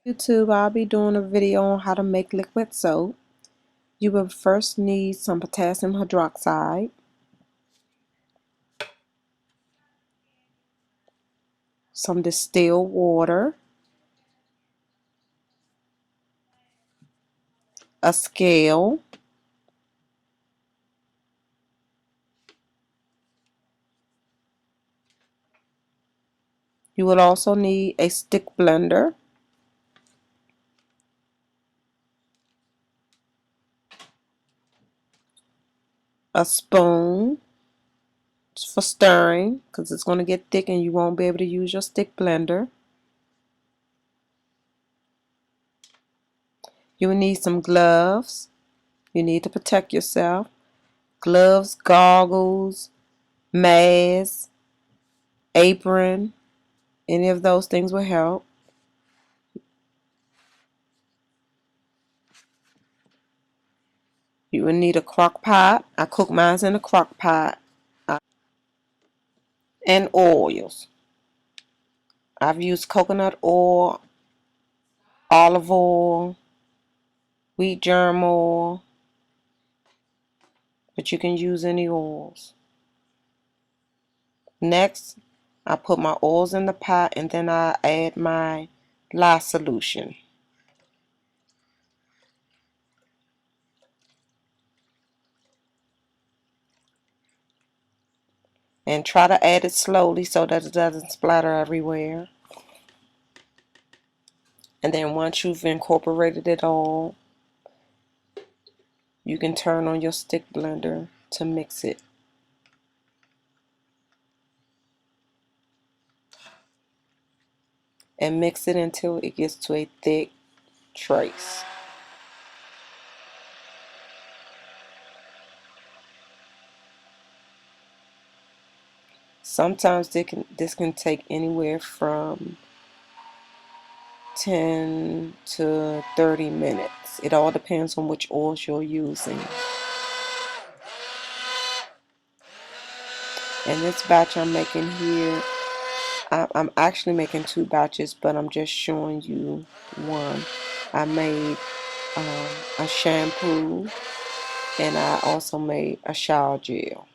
YouTube, I'll be doing a video on how to make liquid soap. You will first need some potassium hydroxide, some distilled water, a scale, you will also need a stick blender, a spoon for stirring because it's going to get thick and you won't be able to use your stick blender. You will need some gloves. You need to protect yourself. Gloves, goggles, mask, apron, any of those things will help. You will need a crock pot. I cook mine in a crock pot. And oils. I've used coconut oil, olive oil, wheat germ oil, but you can use any oils. Next, I put my oils in the pot and then I add my lye solution. And try to add it slowly so that it doesn't splatter everywhere. And then once you've incorporated it all, you can turn on your stick blender to mix it. And mix it until it gets to a thick trace. Sometimes this can take anywhere from 10 to 30 minutes. It all depends on which oils you're using. And this batch I'm making here, I'm actually making 2 batches, but I'm just showing you one. I made a shampoo and I also made a shower gel.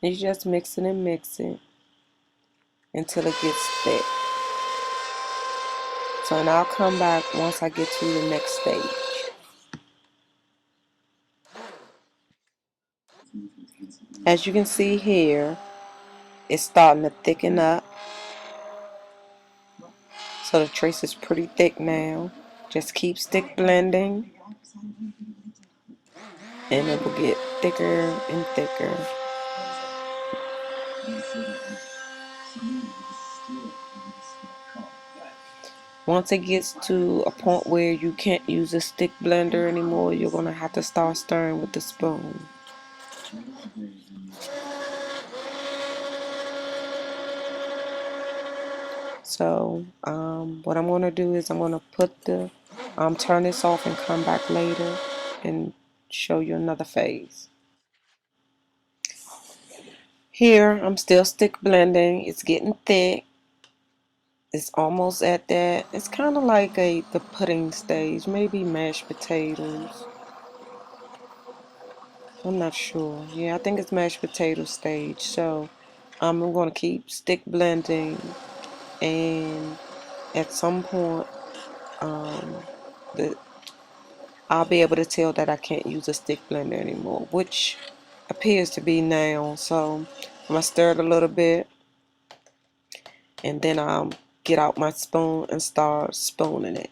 You just mix it and mix it until it gets thick. So and I'll come back once I get to the next stage. As you can see here, it's starting to thicken up. So the trace is pretty thick now. Just keep stick blending and it will get thicker and thicker. Once it gets to a point where you can't use a stick blender anymore, you're going to have to start stirring with the spoon. So what I'm going to do is I'm going to put the turn this off and come back later and show you another phase. Here I'm still stick blending. It's getting thick. It's almost at that. It's kind of like the pudding stage, maybe mashed potatoes. I'm not sure. Yeah, I think it's mashed potato stage. So I'm going to keep stick blending, and at some point, the I'll be able to tell that I can't use a stick blender anymore, which appears to be now. So I'm gonna stir it a little bit, and then I'll get out my spoon and start spooning it.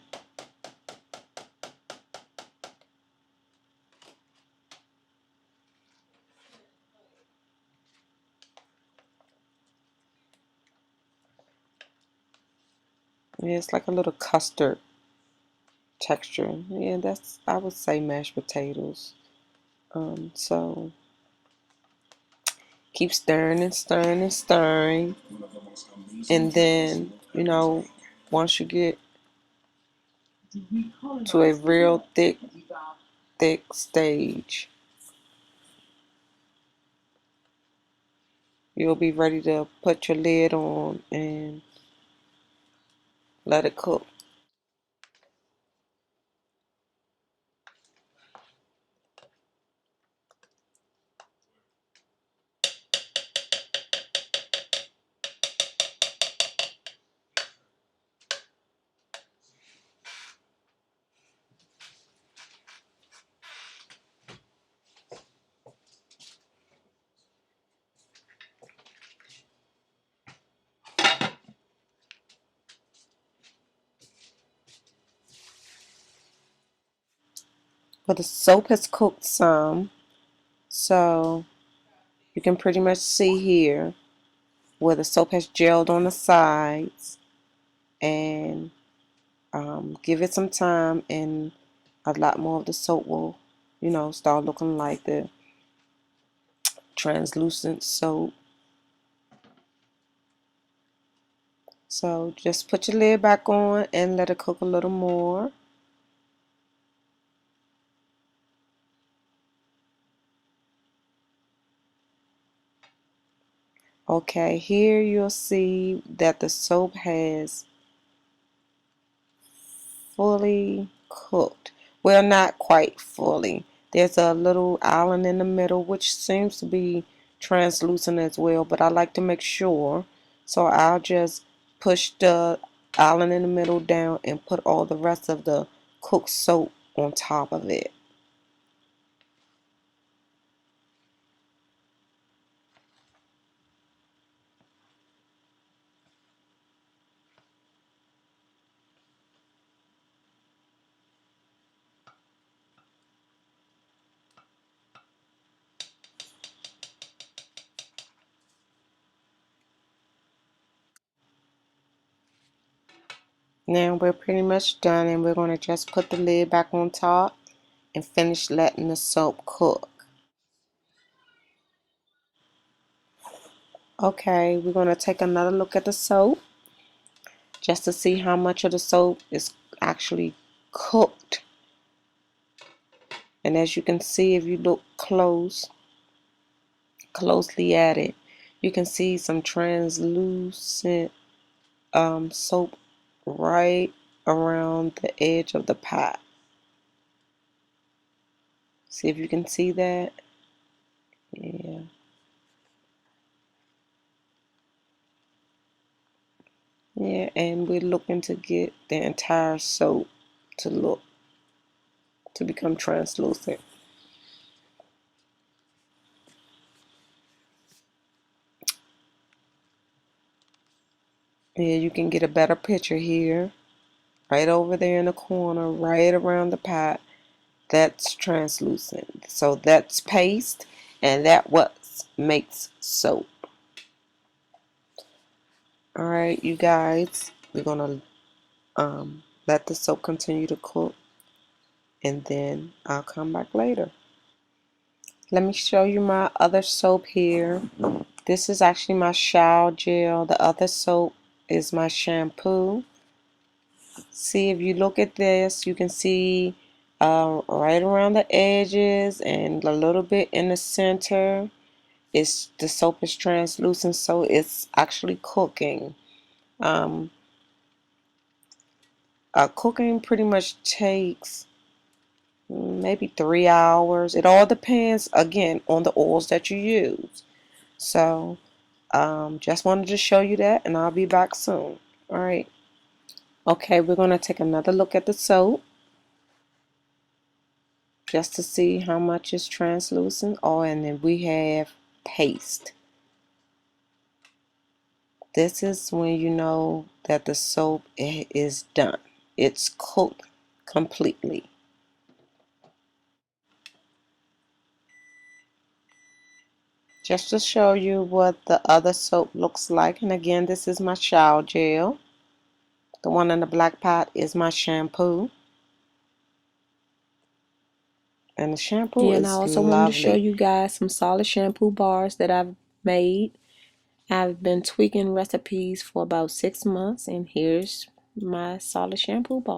Yeah, it's like a little custard texture. Yeah, that's, I would say, mashed potatoes. So keep stirring and stirring and stirring, and then once you get to a real thick stage, you'll be ready to put your lid on and let it cook. But the soap has cooked some, so you can pretty much see here where the soap has gelled on the sides, and give it some time and a lot more of the soap will, start looking like the translucent soap. So just put your lid back on and let it cook a little more. Okay, here you'll see that the soap has fully cooked. Well, not quite fully. There's a little island in the middle which seems to be translucent as well, but I like to make sure. So I'll just push the island in the middle down and put all the rest of the cooked soap on top of it. Now we're pretty much done, and we're going to just put the lid back on top and finish letting the soap cook. Okay, we're going to take another look at the soap just to see how much of the soap is actually cooked. And as you can see, if you look closely at it, you can see some translucent soap right around the edge of the pot. See if you can see that. Yeah. Yeah, and we're looking to get the entire soap to become translucent. Yeah, you can get a better picture here. Right over there in the corner, right around the pot, that's translucent. So that's paste, and that what makes soap. All right, you guys, we're gonna let the soap continue to cook, and then I'll come back later. Let me show you my other soap here. This is actually my shower gel. The other soap is my shampoo. See, if you look at this, you can see right around the edges and a little bit in the center. The soap is translucent, so it's actually cooking. Um, Cooking pretty much takes maybe 3 hours. It all depends again on the oils that you use. So just wanted to show you that, and I'll be back soon. All right. Okay, we're going to take another look at the soap just to see how much is translucent. Oh, and then we have paste. This is when you know that the soap is done. It's cooked completely. Just to show you what the other soap looks like. And again, this is my shower gel. The one in the black pot is my shampoo. And the shampoo Yeah, and I is also wanted to show lovely. you guys some solid shampoo bars that I've made. I've been tweaking recipes for about 6 months, and here's my solid shampoo bar.